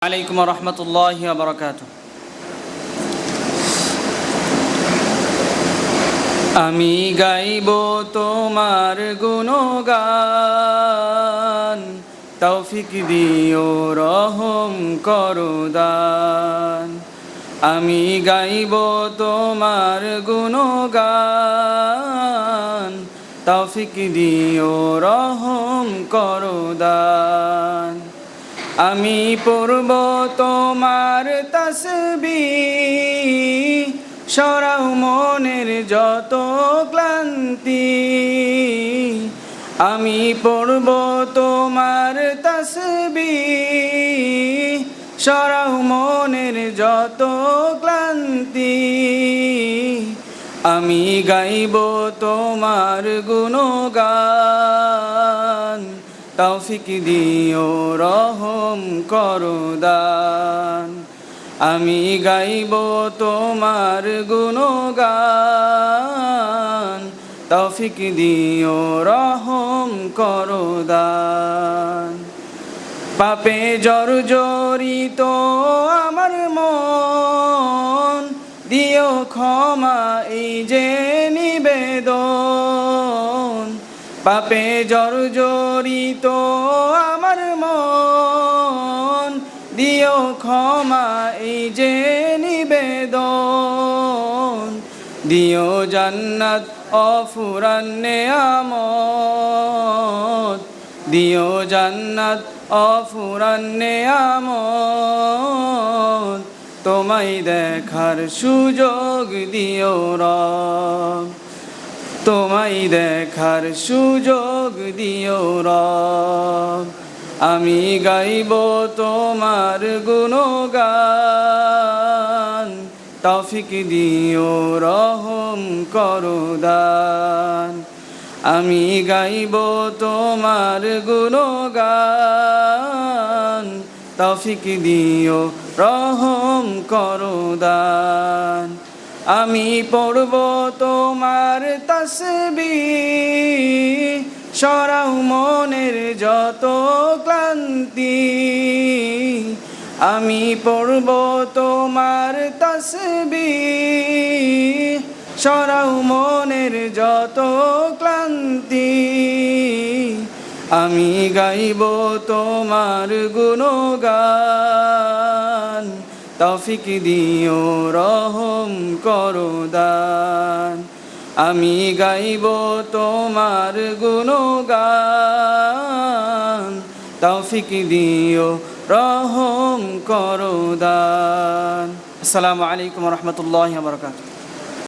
আলাইকুম রহমতুল্লাহি ওয়া বারাকাতুহু। আমি গাইব তোমার গুণগান, তৌফিক দিও রহম করো দান। আমি গাইব তোমার গুণগান, তৌফিক দিও রহম করো দান। আমি পড়ব তোমার তাসবিহ, সরাও মনের যত ক্লান্তি। আমি পড়ব তোমার তাসবিহ, সরাও মনের যত ক্লান্তি। আমি গাইব তোমার গুণগান, তৌফিক দিও রহম করো দান। আমি গাইব তোমার গুণগান, তৌফিক দিও রহম করো দান। পাপে জর্জরিত আমার মন, দিও ক্ষমা এই যে নিবেদন। পাপে জর্জরিত আমার মন, দিও ক্ষমা এই যে নিবেদন। দিও জান্নাত অফুরান নেয়ামত, দিও জান্নাত অফুরান নেয়ামত। তোমায় দেখার সুযোগ দিও রব, তোমায় দেখার সুযোগ দিও রব। আমি গাইব তোমার গুণগান, তৌফিক দিও রহম করো দান। আমি গাইব তোমার গুণগান, তৌফিক দিও রহম করো দান। আমি পড়ব তোমার তাসবিহ, সরাও মনের যত ক্লান্তি। আমি পড়ব তোমার তাসবিহ, সরাও মনের যত ক্লান্তি। আমি গাইব তোমার গুণগান, তৌফিক দিও রহম করো দান। আমি গাইব তোমার গুণগান, তৌফিক দিও রহম করো দান। আসসালামু আলাইকুম রহমতুল্লাহি ওয়া বারাকাতুহু।